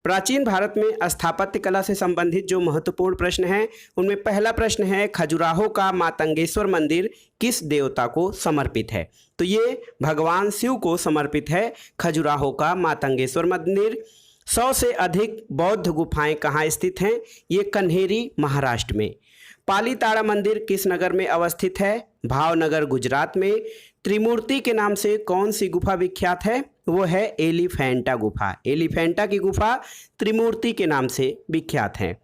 प्राचीन भारत में स्थापत्य कला से संबंधित जो महत्वपूर्ण प्रश्न हैं उनमें पहला प्रश्न है, खजुराहो का मातंगेश्वर मंदिर किस देवता को समर्पित है? तो ये भगवान शिव को समर्पित है खजुराहो का मातंगेश्वर मंदिर। 100 से अधिक बौद्ध गुफाएं कहाँ स्थित हैं? ये कन्हेरी महाराष्ट्र में। पालीताड़ा मंदिर किस नगर में अवस्थित है? भावनगर गुजरात में। त्रिमूर्ति के नाम से कौन सी गुफा विख्यात है? वो है एलिफेंटा गुफा। एलिफेंटा की गुफा त्रिमूर्ति के नाम से विख्यात है।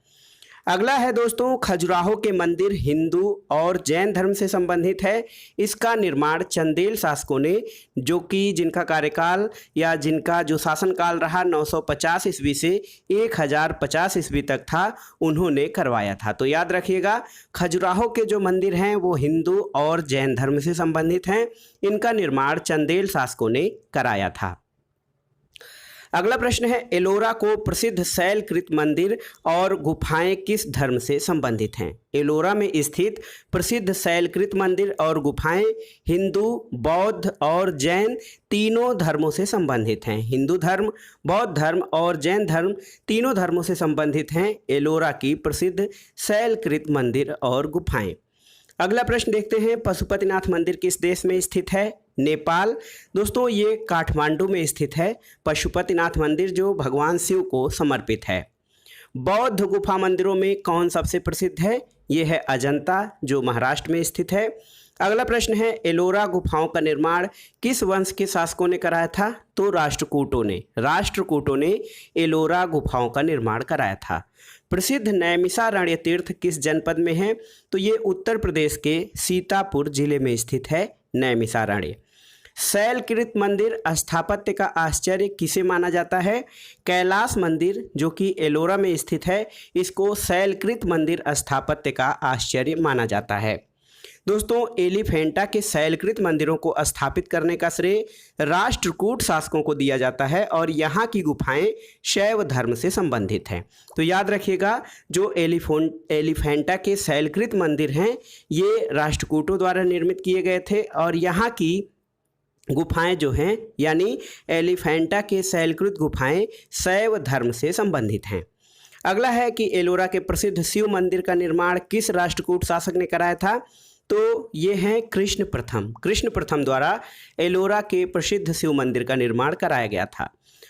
अगला है दोस्तों, खजुराहो के मंदिर हिंदू और जैन धर्म से संबंधित है। इसका निर्माण चंदेल शासकों ने, जो कि जिनका कार्यकाल या जिनका जो शासनकाल रहा 950 ईस्वी से 1050 ईस्वी तक था, उन्होंने करवाया था। तो याद रखिएगा, खजुराहो के जो मंदिर हैं वो हिंदू और जैन धर्म से संबंधित हैं। इनका निर्माण चंदेल शासकों ने कराया था। अगला प्रश्न है, एलोरा को प्रसिद्ध शैलकृत मंदिर और गुफाएं किस धर्म से संबंधित हैं? एलोरा में स्थित प्रसिद्ध शैलकृत मंदिर और गुफाएं हिंदू, बौद्ध और जैन तीनों धर्मों से संबंधित हैं। हिंदू धर्म, बौद्ध धर्म और जैन धर्म तीनों धर्मों से संबंधित हैं एलोरा की प्रसिद्ध शैलकृत मंदिर और गुफाएं। अगला प्रश्न देखते हैं, पशुपतिनाथ मंदिर किस देश में स्थित है? नेपाल। दोस्तों ये काठमांडू में स्थित है पशुपतिनाथ मंदिर, जो भगवान शिव को समर्पित है। बौद्ध गुफा मंदिरों में कौन सबसे प्रसिद्ध है? ये है अजंता, जो महाराष्ट्र में स्थित है। अगला प्रश्न है, एलोरा गुफाओं का निर्माण किस वंश के शासकों ने कराया था? तो राष्ट्रकूटों ने एलोरा गुफाओं का निर्माण कराया था। प्रसिद्ध नैमिषारण्य तीर्थ किस जनपद में है? तो ये उत्तर प्रदेश के सीतापुर जिले में स्थित है नैमिषारण्य। शैलकृत मंदिर स्थापत्य का आश्चर्य किसे माना जाता है? कैलाश मंदिर, जो कि एलोरा में स्थित है, इसको शैलकृत मंदिर स्थापत्य का आश्चर्य माना जाता है। दोस्तों एलिफेंटा के शैलकृत मंदिरों को स्थापित करने का श्रेय राष्ट्रकूट शासकों को दिया जाता है और यहाँ की गुफाएं शैव धर्म से संबंधित हैं। तो याद रखिएगा, जो एलिफेंटा के शैलकृत मंदिर हैं ये राष्ट्रकूटों द्वारा निर्मित किए गए थे और यहाँ की गुफाएं जो हैं, यानी एलिफेंटा के शैलकृत गुफाएं शैव धर्म से संबंधित हैं। अगला है कि एलोरा के प्रसिद्ध शिव मंदिर का निर्माण किस राष्ट्रकूट शासक ने कराया था? तो ये हैं कृष्ण प्रथम द्वारा एलोरा के प्रसिद्ध शिव मंदिर का निर्माण कराया गया था।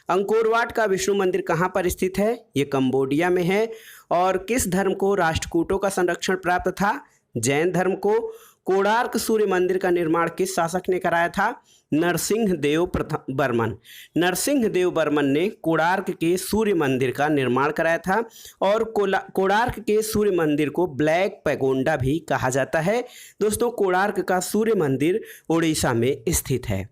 अंकोरवाट का विष्णु मंदिर कहाँ पर स्थित है? ये कंबोडिया में है। और किस धर्म को राष्ट्रकूटों का संरक्षण प्राप्त था? जैन धर्म को। कोणार्क सूर्य मंदिर का निर्माण किस शासक ने कराया था? नरसिंहदेव बर्मन ने कोणार्क के सूर्य मंदिर का निर्माण कराया था और कोणार्क के सूर्य मंदिर को ब्लैक पैगोंडा भी कहा जाता है। दोस्तों कोणार्क का सूर्य मंदिर उड़ीसा में स्थित है।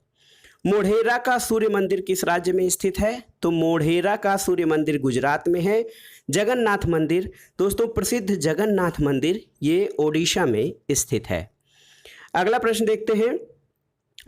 मोढेरा का सूर्य मंदिर किस राज्य में स्थित है? तो मोढेरा का सूर्य मंदिर गुजरात में है। जगन्नाथ मंदिर, दोस्तों प्रसिद्ध जगन्नाथ मंदिर ये ओडिशा में स्थित है। अगला प्रश्न देखते हैं,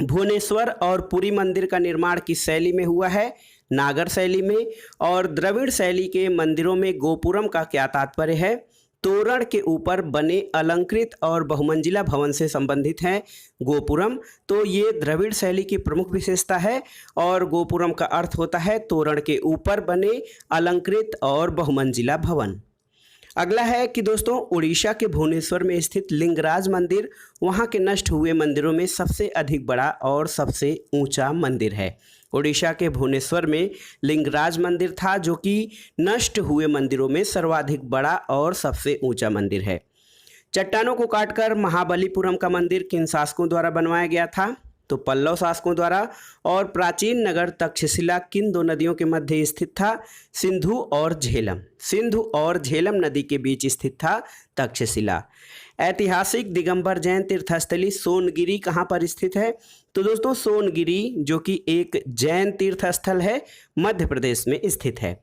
भुवनेश्वर और पुरी मंदिर का निर्माण किस शैली में हुआ है? नागर शैली में। और द्रविड़ शैली के मंदिरों में गोपुरम का क्या तात्पर्य है? तोरण के ऊपर बने अलंकृत और बहुमंजिला भवन से संबंधित है गोपुरम। तो ये द्रविड़ शैली की प्रमुख विशेषता है और गोपुरम का अर्थ होता है तोरण के ऊपर बने अलंकृत और बहुमंजिला भवन। अगला है कि दोस्तों उड़ीसा के भुवनेश्वर में स्थित लिंगराज मंदिर वहाँ के नष्ट हुए मंदिरों में सबसे अधिक बड़ा और सबसे ऊंचा मंदिर है। उड़ीसा के भुवनेश्वर में लिंगराज मंदिर था, जो कि नष्ट हुए मंदिरों में सर्वाधिक बड़ा और सबसे ऊंचा मंदिर है। चट्टानों को काटकर महाबलीपुरम का मंदिर किन शासकों द्वारा बनवाया गया था? तो पल्लव शासकों द्वारा। और प्राचीन नगर तक्षशिला किन दो नदियों के मध्य स्थित था? सिंधु और झेलम नदी के बीच स्थित था तक्षशिला। ऐतिहासिक दिगंबर जैन तीर्थस्थली सोनगिरी कहाँ पर स्थित है? तो दोस्तों सोनगिरी, जो कि एक जैन तीर्थस्थल है, मध्य प्रदेश में स्थित है।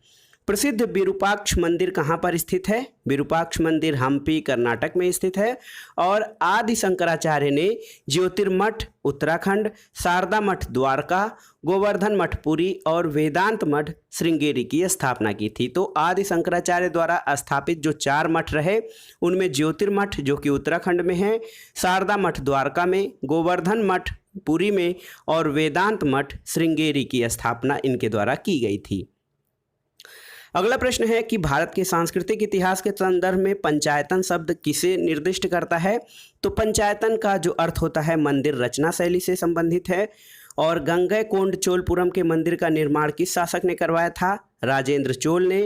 प्रसिद्ध विरूपाक्ष मंदिर कहाँ पर स्थित है? विरूपाक्ष मंदिर हम्पी कर्नाटक में स्थित है। और आदि शंकराचार्य ने ज्योतिर्मठ उत्तराखंड, शारदा मठ द्वारका, गोवर्धन मठ पुरी और वेदांत मठ श्रृंगेरी की स्थापना की थी। तो आदि शंकराचार्य द्वारा स्थापित जो 4 मठ रहे उनमें ज्योतिर्मठ, जो कि उत्तराखंड में है, शारदा मठ द्वारका में, गोवर्धन मठ पुरी में और वेदांत मठ श्रृंगेरी की स्थापना इनके द्वारा की गई थी। अगला प्रश्न है कि भारत के सांस्कृतिक इतिहास के संदर्भ में पंचायतन शब्द किसे निर्दिष्ट करता है? तो पंचायतन का जो अर्थ होता है मंदिर रचना शैली से संबंधित है। और गंगैकोंड चोलपुरम के मंदिर का निर्माण किस शासक ने करवाया था? राजेंद्र चोल ने।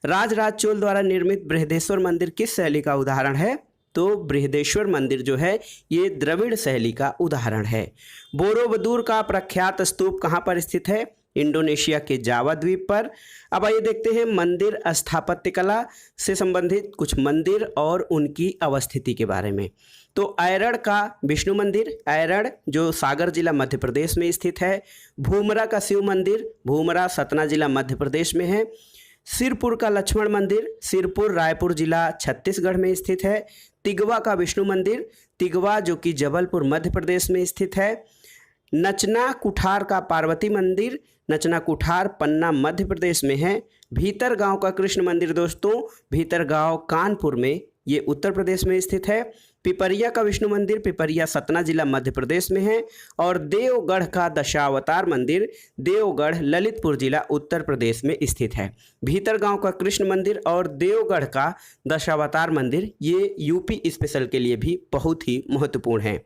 राजराज चोल द्वारा निर्मित बृहदेश्वर मंदिर किस शैली का उदाहरण है? तो बृहदेश्वर मंदिर जो है ये द्रविड़ शैली का उदाहरण है। बोरोबुदुर का प्रख्यात स्तूप कहाँ पर स्थित है? इंडोनेशिया के जावा द्वीप पर। अब आइए देखते हैं मंदिर स्थापत्य कला से संबंधित कुछ मंदिर और उनकी अवस्थिति के बारे में। तो ऐरड़ का विष्णु मंदिर, ऐरड़ जो सागर जिला मध्य प्रदेश में स्थित है। भूमरा का शिव मंदिर, भूमरा सतना जिला मध्य प्रदेश में है। सिरपुर का लक्ष्मण मंदिर, सिरपुर रायपुर जिला छत्तीसगढ़ में स्थित है। तिगवा का विष्णु मंदिर, तिगवा जो कि जबलपुर मध्य प्रदेश में स्थित है। नचना कुठार का पार्वती मंदिर, नचना कुठार पन्ना मध्य प्रदेश में है। भीतर गांव का कृष्ण मंदिर दोस्तों, भीतर गांव कानपुर में, ये उत्तर प्रदेश में स्थित है। पिपरिया का विष्णु मंदिर, पिपरिया सतना जिला मध्य प्रदेश में है। और देवगढ़ का दशावतार मंदिर, देवगढ़ ललितपुर जिला उत्तर प्रदेश में स्थित है। भीतर गांव का कृष्ण मंदिर और देवगढ़ का दशावतार मंदिर ये यूपी स्पेशल के लिए भी बहुत ही महत्वपूर्ण है।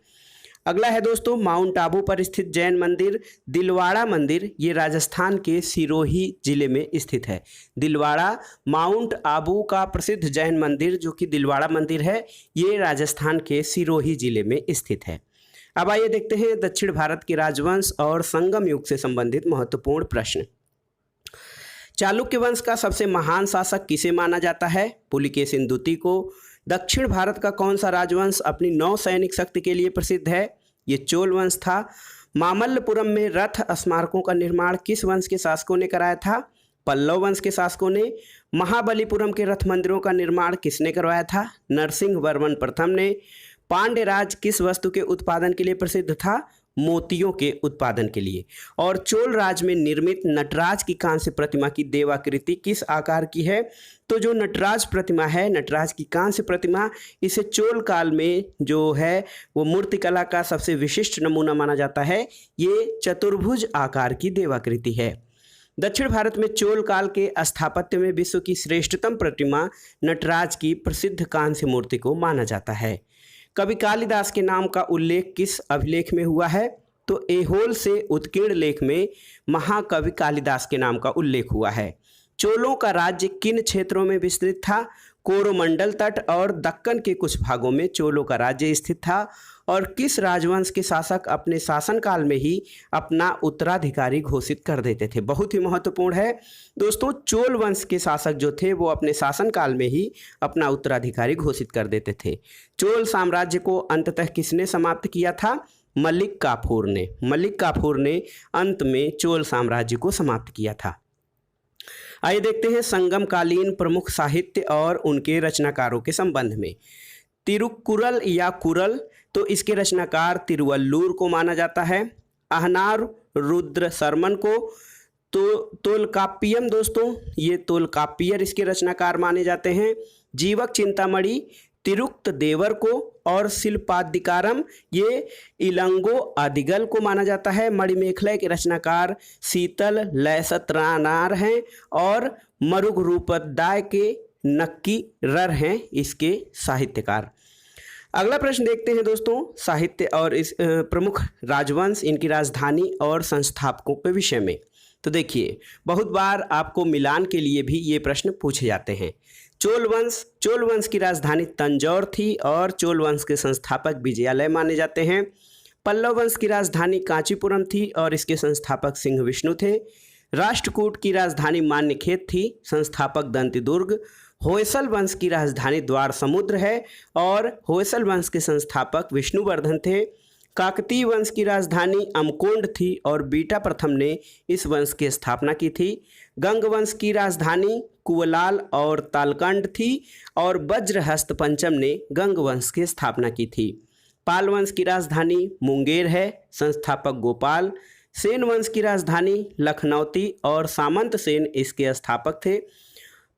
अगला है दोस्तों माउंट आबू पर स्थित जैन मंदिर, दिलवाड़ा मंदिर, ये राजस्थान के सिरोही जिले में स्थित है। दिलवाड़ा माउंट आबू का प्रसिद्ध जैन मंदिर जो कि दिलवाड़ा मंदिर है, ये राजस्थान के सिरोही जिले में स्थित है। अब आइए देखते हैं दक्षिण भारत के राजवंश और संगम युग से संबंधित महत्वपूर्ण प्रश्न। चालुक्य वंश का सबसे महान शासक किसे माना जाता है? पुलिकेशिन द्वितीय को। दक्षिण भारत का कौन सा राजवंश अपनी नौ सैनिक शक्ति के लिए प्रसिद्ध है? ये चोल वंश था। मामल्लपुरम में रथ स्मारकों का निर्माण किस वंश के शासकों ने कराया था? पल्लव वंश के शासकों ने। महाबलीपुरम के रथ मंदिरों का निर्माण किसने करवाया था? नरसिंह वर्मन प्रथम ने। पांड्य राज किस वस्तु के उत्पादन के लिए प्रसिद्ध था? मोतियों के उत्पादन के लिए। और चोल राज में निर्मित नटराज की कांस्य प्रतिमा की देवाकृति किस आकार की है? तो जो नटराज प्रतिमा है, नटराज की कांस्य प्रतिमा, इसे चोल काल में जो है वो मूर्तिकला का सबसे विशिष्ट नमूना माना जाता है। ये चतुर्भुज आकार की देवाकृति है। दक्षिण भारत में चोल काल के स्थापत्य में विश्व की श्रेष्ठतम प्रतिमा नटराज की प्रसिद्ध कांस्य मूर्ति को माना जाता है। कवि कालिदास के नाम का उल्लेख किस अभिलेख में हुआ है? तो ऐहोल से उत्कीर्ण लेख में महाकवि कालिदास के नाम का उल्लेख हुआ है। चोलों का राज्य किन क्षेत्रों में विस्तृत था? कोरोमंडल तट और दक्कन के कुछ भागों में चोलों का राज्य स्थित था। और किस राजवंश के शासक अपने शासनकाल में ही अपना उत्तराधिकारी घोषित कर देते थे? बहुत ही महत्वपूर्ण है दोस्तों, चोल वंश के शासक जो थे वो अपने शासनकाल में ही अपना उत्तराधिकारी घोषित कर देते थे। चोल साम्राज्य को अंततः किसने समाप्त किया था? मलिक काफूर ने। मलिक काफूर ने अंत में चोल साम्राज्य को समाप्त किया था। आइए देखते हैं संगमकालीन प्रमुख साहित्य और उनके रचनाकारों के संबंध में। तिरुक्कुरल या कुरल, तो इसके रचनाकार तिरुवल्लुर को माना जाता है। अहनार रुद्र शर्मन को। तो तोलकाप्पियम दोस्तों, ये तोलकाप्पियर इसके रचनाकार माने जाते हैं। जीवक चिंतामणि तिरुक्त देवर को। और शिल्पादिकारम ये इलंगो आदिगल को माना जाता है। मणिमेखला के रचनाकार शीतल लयसत्रानार हैं और मरुगरूपोद्याय के नक्की रर हैं इसके साहित्यकार। अगला प्रश्न देखते हैं दोस्तों, साहित्य और इस प्रमुख राजवंश, इनकी राजधानी और संस्थापकों के विषय में। तो देखिए, बहुत बार आपको मिलान के लिए भी ये प्रश्न पूछे जाते हैं। चोल वंश की राजधानी तंजौर थी और चोल वंश के संस्थापक विजयालय माने जाते हैं। पल्लव वंश की राजधानी कांचीपुरम थी और इसके संस्थापक सिंह विष्णु थे। राष्ट्रकूट की राजधानी मान्यखेत थी, संस्थापक दंतिदुर्ग। होयसल वंश की राजधानी द्वार समुद्र है और होयसल वंश के संस्थापक विष्णुवर्धन थे। काकतीय वंश की राजधानी अमकोंड थी और बीटा प्रथम ने इस वंश की स्थापना की थी। गंग वंश की राजधानी कुवलाल और तालकंड थी और वज्रहस्त पंचम ने गंग वंश की स्थापना की थी। पाल वंश की राजधानी मुंगेर है, संस्थापक गोपाल। सेन वंश की राजधानी लखनौती और सामंत सेन इसके स्थापक थे।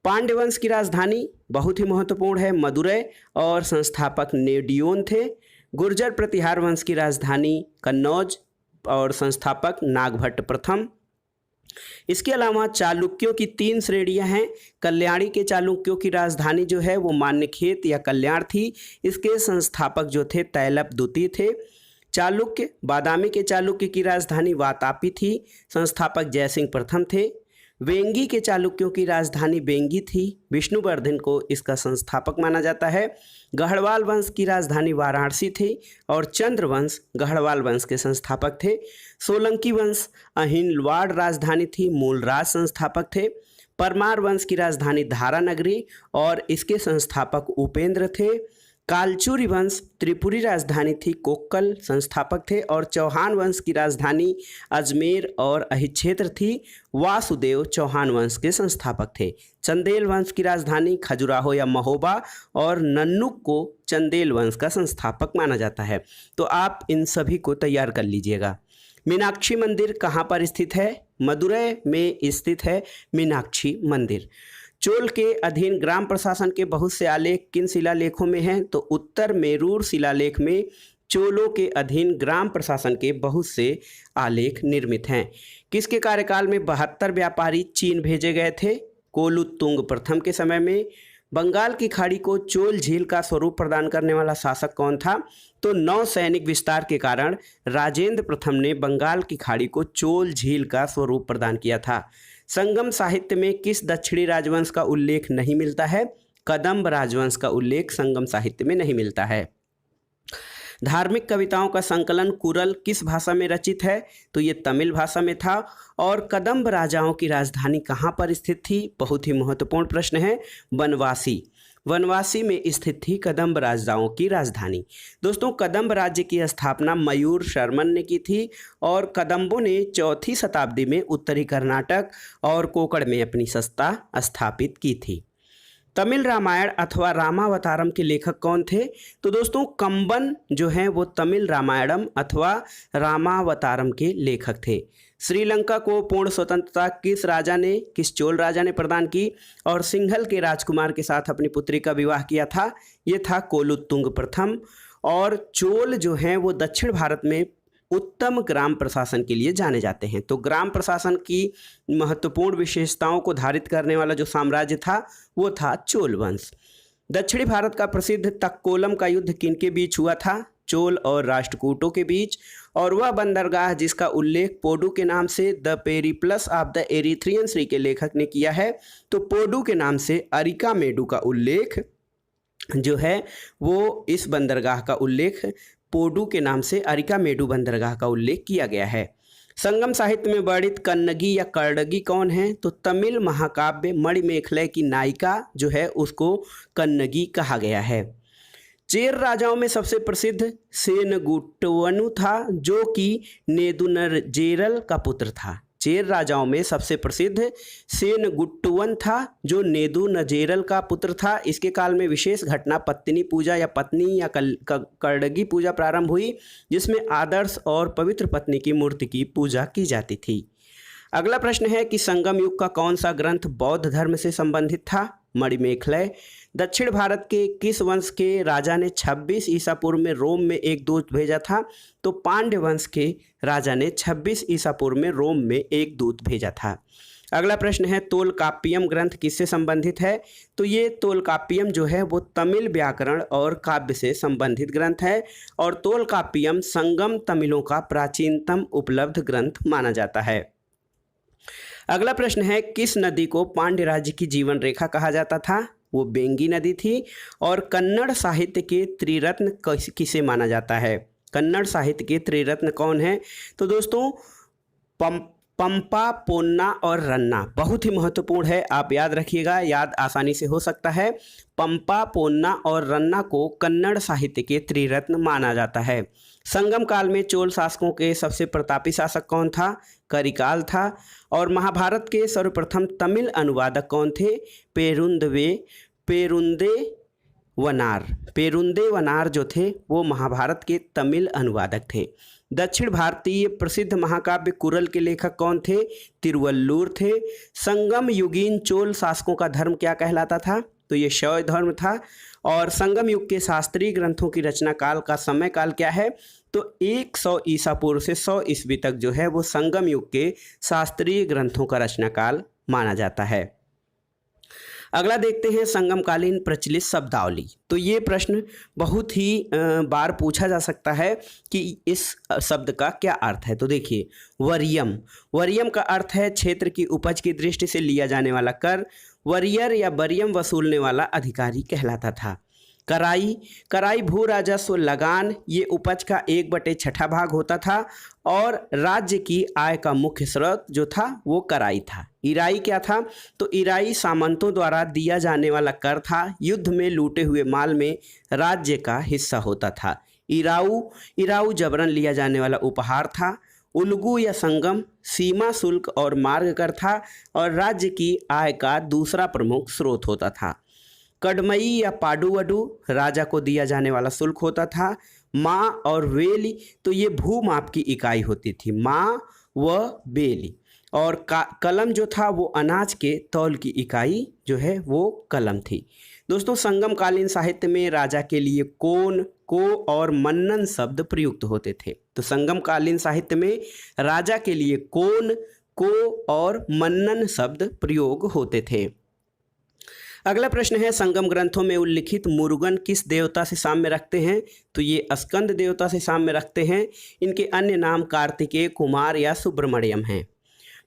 पांड्य वंश की राजधानी बहुत ही महत्वपूर्ण है मदुरै और संस्थापक नेडियोन थे। गुर्जर प्रतिहार वंश की राजधानी कन्नौज और संस्थापक नागभट्ट प्रथम। इसके अलावा चालुक्यों की 3 श्रेणियां हैं। कल्याणी के चालुक्यों की राजधानी जो है वो मान्यखेत या कल्याण थी। इसके संस्थापक जो थे तैलप द्वितीय थे। चालुक्य बादामी के चालुक्य की राजधानी वातापी थी। संस्थापक जयसिंह प्रथम थे। वेंगी के चालुक्यों की राजधानी बेंगी थी। विष्णुवर्धन को इसका संस्थापक माना जाता है। गढ़वाल वंश की राजधानी वाराणसी थी और चंद्रवंश गढ़वाल वंश के संस्थापक थे। सोलंकी वंश अहिलवाड़ राजधानी थी, मूलराज संस्थापक थे। परमार वंश की राजधानी धारा नगरी और इसके संस्थापक उपेंद्र थे। कालचुरी वंश त्रिपुरी राजधानी थी, कोक्कल संस्थापक थे। और चौहान वंश की राजधानी अजमेर और अहिक्षेत्र थी। वासुदेव चौहान वंश के संस्थापक थे। चंदेल वंश की राजधानी खजुराहो या महोबा और नन्नुक को चंदेल वंश का संस्थापक माना जाता है। तो आप इन सभी को तैयार कर लीजिएगा। मीनाक्षी मंदिर कहाँ पर स्थित है? मदुरै में स्थित है मीनाक्षी मंदिर। चोल के अधीन ग्राम प्रशासन के बहुत से आलेख किन शिलालेखों में हैं? तो उत्तर मेरूर शिलालेख में चोलों के अधीन ग्राम प्रशासन के बहुत से आलेख निर्मित हैं। किसके कार्यकाल में 72 व्यापारी चीन भेजे गए थे? कोलुत्तुंग प्रथम के समय में। बंगाल की खाड़ी को चोल झील का स्वरूप प्रदान करने वाला शासक कौन था? तो नौसैनिक विस्तार के कारण राजेंद्र प्रथम ने बंगाल की खाड़ी को चोल झील का स्वरूप प्रदान किया था। संगम साहित्य में किस दक्षिणी राजवंश का उल्लेख नहीं मिलता है? कदम्ब राजवंश का उल्लेख संगम साहित्य में नहीं मिलता है। धार्मिक कविताओं का संकलन कुरल किस भाषा में रचित है? तो ये तमिल भाषा में था। और कदम्ब राजाओं की राजधानी कहाँ पर स्थित थी? बहुत ही महत्वपूर्ण प्रश्न है। बनवासी, वनवासी में स्थित थी कदम्ब राजाओं की राजधानी। दोस्तों, कदम्ब राज्य की स्थापना मयूर शर्मन ने की थी और कदम्बों ने 4वीं शताब्दी में उत्तरी कर्नाटक और कोकण में अपनी सत्ता स्थापित की थी। तमिल रामायण अथवा रामावतारम के लेखक कौन थे? तो दोस्तों, कंबन जो हैं वो तमिल रामायणम अथवा रामावतारम के लेखक थे। श्रीलंका को पूर्ण स्वतंत्रता किस चोल राजा ने प्रदान की और सिंघल के राजकुमार के साथ अपनी पुत्री का विवाह किया था? ये था कोलुत्तुंग प्रथम। और चोल जो हैं वो दक्षिण भारत में उत्तम ग्राम प्रशासन के लिए जाने जाते हैं। तो ग्राम प्रशासन की महत्वपूर्ण विशेषताओं को धारित करने वाला जो साम्राज्य था वो था चोल वंश। दक्षिणी भारत का प्रसिद्ध तक्कोलम का युद्ध किनके बीच हुआ था? चोल और राष्ट्रकूटों के बीच। और वह बंदरगाह जिसका उल्लेख पोडू के नाम से the Periplus of the Erythraean Sea के लेखक ने किया है, तो पोडू के नाम से अरिकामेडू का उल्लेख जो है वो इस बंदरगाह का उल्लेख पोडू के नाम से अरिकामेडू बंदरगाह का उल्लेख किया गया है। संगम साहित्य में वर्णित कन्नगी या कर्डगी कौन है? तो तमिल महाकाव्य मणिमेखलय की नायिका जो है उसको कन्नगी कहा गया है। चेर राजाओं में सबसे प्रसिद्ध सेनगुट्टवनु था जो कि नेदुनजेरल का पुत्र था। चेर राजाओं में सबसे प्रसिद्ध सेनगुट्टवन था जो नेदुनजेरल का पुत्र था। इसके काल में विशेष घटना पत्नी पूजा या पत्नी या कर्डगी पूजा प्रारंभ हुई, जिसमें आदर्श और पवित्र पत्नी की मूर्ति की पूजा की जाती थी। अगला प्रश्न है कि संगम युग का कौन सा ग्रंथ बौद्ध धर्म से संबंधित था? मणिमेखलय। दक्षिण भारत के किस वंश के राजा ने 26 ईसा पूर्व में रोम में एक दूत भेजा था? तो पांड्य वंश के राजा ने 26 ईसा पूर्व में रोम में एक दूत भेजा था। अगला प्रश्न है तोलकाप्पियम ग्रंथ किससे संबंधित है? तो ये तोलकाप्पियम जो है वो तमिल व्याकरण और काव्य से संबंधित ग्रंथ है और तोलकाप्पियम संगम तमिलों का प्राचीनतम उपलब्ध ग्रंथ माना जाता है। अगला प्रश्न है किस नदी को पांड्य राज्य की जीवन रेखा कहा जाता था? वो बेंगी नदी थी। और कन्नड़ साहित्य के त्रिरत्न किसे माना जाता है? कन्नड़ साहित्य के त्रिरत्न कौन है? तो दोस्तों पंपा, पोन्ना और रन्ना बहुत ही महत्वपूर्ण है, आप याद रखिएगा, याद आसानी से हो सकता है। पंपा, पोन्ना और रन्ना को कन्नड़ साहित्य के त्रिरत्न माना जाता है। संगम काल में चोल शासकों के सबसे प्रतापी शासक कौन था? करिकाल था। और महाभारत के सर्वप्रथम तमिल अनुवादक कौन थे? पेरुंदे वनार जो थे वो महाभारत के तमिल अनुवादक थे। दक्षिण भारतीय प्रसिद्ध महाकाव्य कुरल के लेखक कौन थे? तिरुवल्लुर थे। संगम युगीन चोल शासकों का धर्म क्या कहलाता था? तो ये शौर्य धर्म था। और संगम युग के शास्त्रीय ग्रंथों की रचना काल का समय काल क्या है, तो 100 ईसा पूर्व से 100 ईस्वी तक जो है वो संगम युग के शास्त्रीय ग्रंथों का रचना काल माना जाता है। अगला देखते हैं संगमकालीन प्रचलित शब्दावली। तो ये प्रश्न बहुत ही बार पूछा जा सकता है कि इस शब्द का क्या अर्थ है। तो देखिए, वरीयम, वरीयम का अर्थ है क्षेत्र की उपज की दृष्टि से लिया जाने वाला कर। वरीयर या बरियम वसूलने वाला अधिकारी कहलाता था। कराई, कराई भू राजस्व लगान, ये उपज का 1/6 भाग होता था और राज्य की आय का मुख्य स्रोत जो था वो कराई था। इराई क्या था, तो इराई सामंतों द्वारा दिया जाने वाला कर था, युद्ध में लूटे हुए माल में राज्य का हिस्सा होता था। इराऊ, इराऊ जबरन लिया जाने वाला उपहार था। उल्गू या संगम सीमा शुल्क और मार्ग कर था और राज्य की आय का दूसरा प्रमुख स्रोत होता था। कड़मई या पाडुवडू राजा को दिया जाने वाला शुल्क होता था। माँ और वेली, तो ये भूमाप की इकाई होती थी, माँ व बेली। और कलम जो था वो अनाज के तौल की इकाई जो है वो कलम थी। दोस्तों, संगमकालीन साहित्य में राजा के लिए कोन, को और मन्नन शब्द प्रयुक्त होते थे। तो संगमकालीन साहित्य में राजा के लिए कोन, को और मन्नन शब्द प्रयोग होते थे। अगला प्रश्न है, संगम ग्रंथों में उल्लिखित मुरुगन किस देवता से साम्य रखते हैं। तो ये स्कंद देवता से साम्य रखते हैं। इनके अन्य नाम कार्तिकेय, कुमार या सुब्रमण्यम हैं।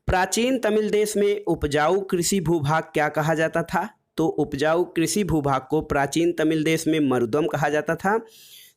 प्राचीन तमिल देश में उपजाऊ कृषि भूभाग क्या कहा जाता था। तो उपजाऊ कृषि भूभाग को प्राचीन तमिल देश में मरुदम कहा जाता था।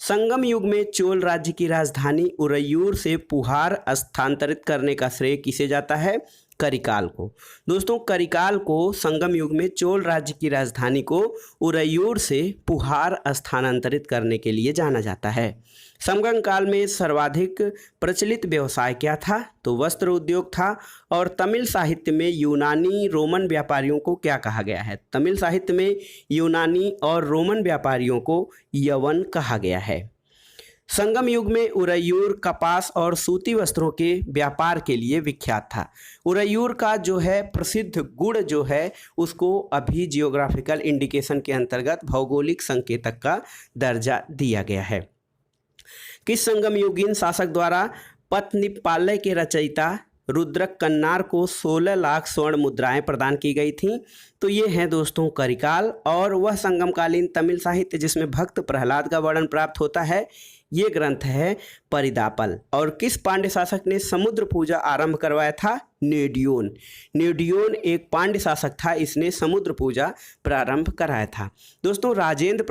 संगम युग में चोल राज्य की राजधानी उरैयूर से पुहार स्थानांतरित करने का श्रेय किसे जाता है, करिकाल को। दोस्तों, करिकाल को संगम युग में चोल राज्य की राजधानी को उरैयूर से पुहार स्थानांतरित करने के लिए जाना जाता है। संगम काल में सर्वाधिक प्रचलित व्यवसाय क्या था, तो वस्त्र उद्योग था। और तमिल साहित्य में यूनानी रोमन व्यापारियों को क्या कहा गया है, तमिल साहित्य में यूनानी और रोमन व्यापारियों को यवन कहा गया है। संगम युग में उरैयूर कपास और सूती वस्त्रों के व्यापार के लिए विख्यात था। उरैयूर का जो है प्रसिद्ध गुड़ जो है उसको अभी जियोग्राफिकल इंडिकेशन के अंतर्गत भौगोलिक संकेतक का दर्जा दिया गया है। किस संगम युगीन शासक द्वारा पथनिपालय के रचयिता रुद्रक कन्नार को 16 लाख स्वर्ण मुद्राएं प्रदान की गई थीं। तो ये हैं दोस्तों करिकाल, और वह संगमकालीन तमिल साहित्य जिसमें भक्त प्रहलाद का वर्णन प्राप्त होता है ये ग्रंथ है परिदापल। और किस पांड्य शासक ने समुद्र पूजा आरंभ करवाया था, नेडियोन। नेडियोन एक पांड्य शासक था, इसने समुद्र पूजा प्रारंभ कराया था। दोस्तों, राजेंद्र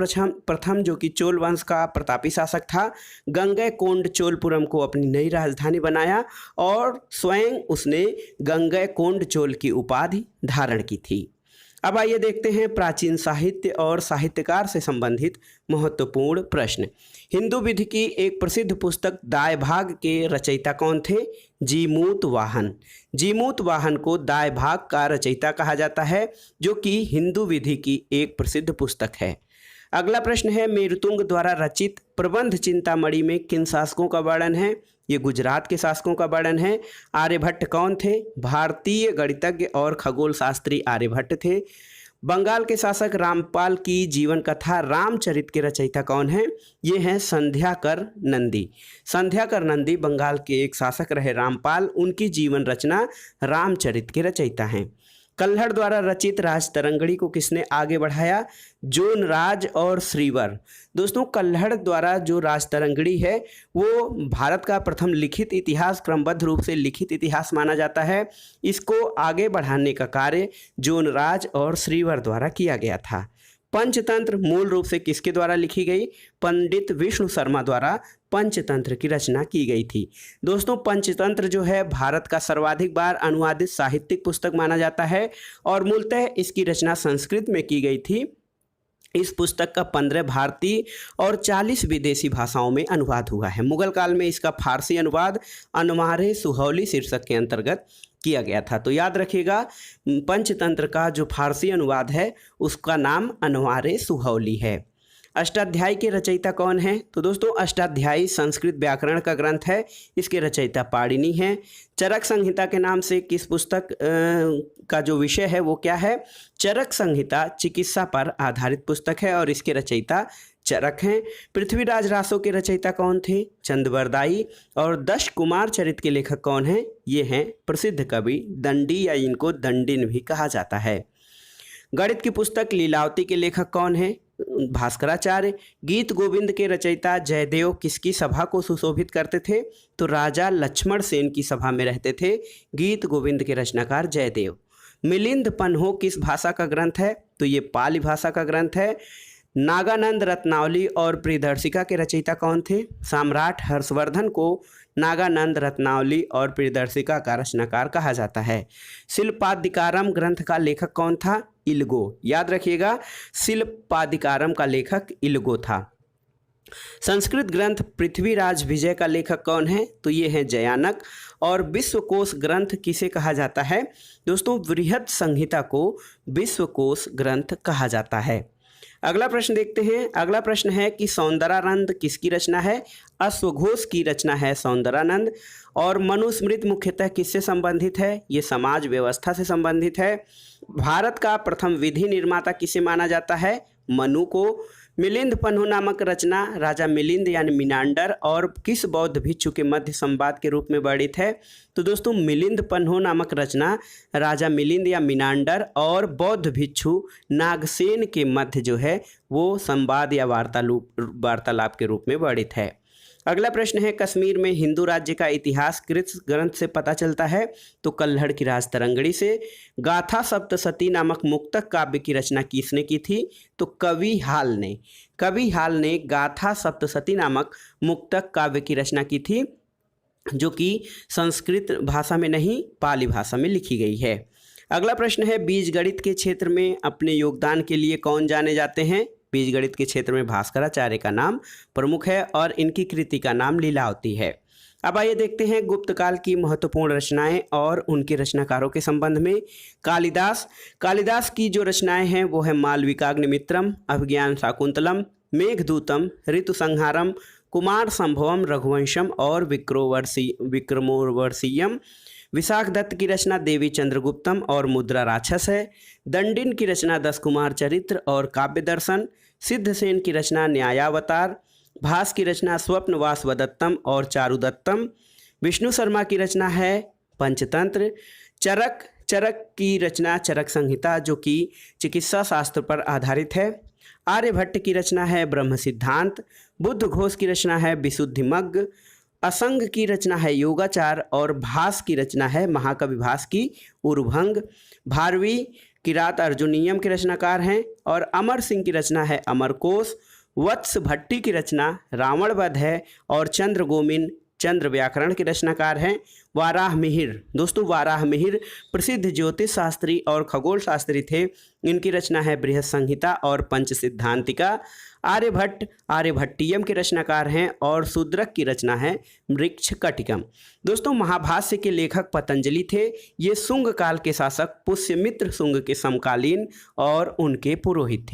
प्रथम जो कि चोल वंश का प्रतापी शासक था, गंगैकोंड चोलपुरम को अपनी नई राजधानी बनाया और स्वयं उसने गंगैकोंड चोल की उपाधि धारण की थी। अब आइए देखते हैं प्राचीन साहित्य और साहित्यकार से संबंधित महत्वपूर्ण प्रश्न। हिंदू विधि की एक प्रसिद्ध पुस्तक दाय भाग के रचयिता कौन थे, जीमूत वाहन। जीमूत वाहन को दाय भाग का रचयिता कहा जाता है, जो कि हिंदू विधि की एक प्रसिद्ध पुस्तक है। अगला प्रश्न है, मेरुतुंग द्वारा रचित प्रबंध चिंतामणि में किन शासकों का वर्णन है। ये गुजरात के शासकों का वर्णन है। आर्यभट्ट कौन थे, भारतीय गणितज्ञ और खगोल शास्त्री आर्यभट्ट थे। बंगाल के शासक रामपाल की जीवन कथा रामचरित के रचयिता कौन है, ये हैं संध्याकर नंदी। संध्याकर नंदी बंगाल के एक शासक रहे रामपाल, उनकी जीवन रचना रामचरित के रचयिता हैं। कल्हड़ द्वारा रचित राजतरंगिणी को किसने आगे बढ़ाया, जोनराज और श्रीवर। दोस्तों, कल्हड़ द्वारा जो राजतरंगिणी है वो भारत का प्रथम लिखित इतिहास, क्रमबद्ध रूप से लिखित इतिहास माना जाता है। इसको आगे बढ़ाने का कार्य जोनराज और श्रीवर द्वारा किया गया था। पंचतंत्र मूल रूप से किसके द्वारा लिखी गई, पंडित विष्णु शर्मा द्वारा पंचतंत्र की रचना की गई थी। दोस्तों, पंचतंत्र जो है भारत का सर्वाधिक बार अनुवादित साहित्यिक पुस्तक माना जाता है और मूलतः इसकी रचना संस्कृत में की गई थी। इस पुस्तक का 15 भारतीय और 40 विदेशी भाषाओं में अनुवाद हुआ है। मुगल काल में इसका फारसी अनुवाद अनवारे सुहौली शीर्षक के अंतर्गत किया गया था। तो याद रखिएगा, पंचतंत्र का जो फारसी अनुवाद है उसका नाम अनवारे सुहौली है। अष्टाध्यायी के रचयिता कौन है? तो दोस्तों अष्टाध्यायी संस्कृत व्याकरण का ग्रंथ है, इसके रचयिता पाणिनि हैं। चरक संहिता के नाम से किस पुस्तक का जो विषय है वो क्या है? चरक संहिता चिकित्सा पर आधारित पुस्तक है और इसके रचयिता चरक हैं। पृथ्वीराज रासो के रचयिता कौन थे? चंदबरदाई। और दश कुमार चरित के लेखक कौन हैं? ये हैं प्रसिद्ध कवि दंडी या इनको दंडिन भी कहा जाता है। गणित की पुस्तक लीलावती के लेखक कौन हैं? भास्कराचार्य। गीत गोविंद के रचयिता जयदेव किसकी सभा को सुशोभित करते थे? तो राजा लक्ष्मण सेन की सभा में रहते थे गीत गोविंद के रचनाकार जयदेव। मिलिंद पन्हो किस भाषा का ग्रंथ है? तो ये पाली भाषा का ग्रंथ है। नागानंद रत्नावली और प्रियदर्शिका के रचयिता कौन थे? सम्राट हर्षवर्धन को नागानंद रत्नावली और प्रियदर्शिका का रचनाकार कहा जाता है। शिल्पादिकारम ग्रंथ का लेखक कौन था? इलगो। याद रखिएगा, शिल्पादिकारम का लेखक इलगो था। संस्कृत ग्रंथ पृथ्वीराज विजय का लेखक कौन है? तो ये है जयानक। और विश्वकोश ग्रंथ किसे कहा जाता है? दोस्तों बृहद संहिता को विश्वकोश ग्रंथ कहा जाता है। अगला प्रश्न देखते हैं। अगला प्रश्न है कि सौंदरानंद किसकी रचना है? अश्वघोष की रचना है सौंदरानंद। और मनुस्मृति मुख्यतः किससे संबंधित है? ये समाज व्यवस्था से संबंधित है। भारत का प्रथम विधि निर्माता किसे माना जाता है? मनु को। मिलिंद पन्हो नामक रचना राजा मिलिंद यानी मिनांडर और किस बौद्ध भिक्षु के मध्य संवाद के रूप में वर्णित है? तो दोस्तों मिलिंद पन्हो नामक रचना राजा मिलिंद या मिनांडर और बौद्ध भिक्षु नागसेन के मध्य जो है वो संवाद या वार्तालाप के रूप में वर्णित है। अगला प्रश्न है कश्मीर में हिंदू राज्य का इतिहास किस ग्रंथ से पता चलता है? तो कल्हड़ की राजतरंगिणी से। गाथा सप्तशती नामक मुक्तक काव्य की रचना किसने की थी? तो कवि हाल ने। कवि हाल ने गाथा सप्तशती नामक मुक्तक काव्य की रचना की थी जो कि संस्कृत भाषा में नहीं पाली भाषा में लिखी गई है। अगला प्रश्न है बीजगणित के क्षेत्र में अपने योगदान के लिए कौन जाने जाते हैं? बीजगणित के क्षेत्र में भास्कराचार्य का नाम प्रमुख है और इनकी कृति का नाम लीलावती है। अब आइए देखते हैं गुप्त काल की महत्वपूर्ण रचनाएं और उनके रचनाकारों के संबंध में। कालिदास की जो रचनाएं हैं वो है मालविकाग्निमित्रम, अभिज्ञान शाकुंतलम, मेघदूतम, ऋतुसंहारम, कुमार संभवम, रघुवंशम और विक्रमोर्वशीयम। विशाख दत्त की रचना देवी चंद्रगुप्तम और मुद्रा राक्षस है। दंडिन की रचना 10 कुमार चरित्र और काव्य दर्शन। सिद्धसेन की रचना न्यायावतार। भास की रचना स्वप्नवासवदत्तम और चारुदत्तम। विष्णु शर्मा की रचना है पंचतंत्र। चरक की रचना चरक संहिता जो कि चिकित्सा शास्त्र पर आधारित है। आर्यभट्ट की रचना है ब्रह्म सिद्धांत। बुद्ध घोष की रचना है विशुद्धिमग्ग। असंग की रचना है योगाचार और भास की रचना है महाकवि भास की उर्भंग। भारवी किरात अर्जुनीयम के रचनाकार हैं और अमर सिंह की रचना है अमरकोश। वत्स भट्टी की रचना रावण वध है और चंद्रगोमिन चंद्र व्याकरण के रचनाकार हैं। वाराह मिहिर, दोस्तों वाराह मिहिर प्रसिद्ध ज्योतिष शास्त्री और खगोल शास्त्री थे। इनकी रचना है बृहद संहिता और पंच सिद्धांतिका। आर्यभट्टियम के रचनाकार हैं और शूद्रक की रचना है मृक्ष कटिकम। दोस्तों महाभाष्य के लेखक पतंजलि थे। ये शुंग काल के शासक पुष्यमित्र शुंग के समकालीन और उनके पुरोहित थे।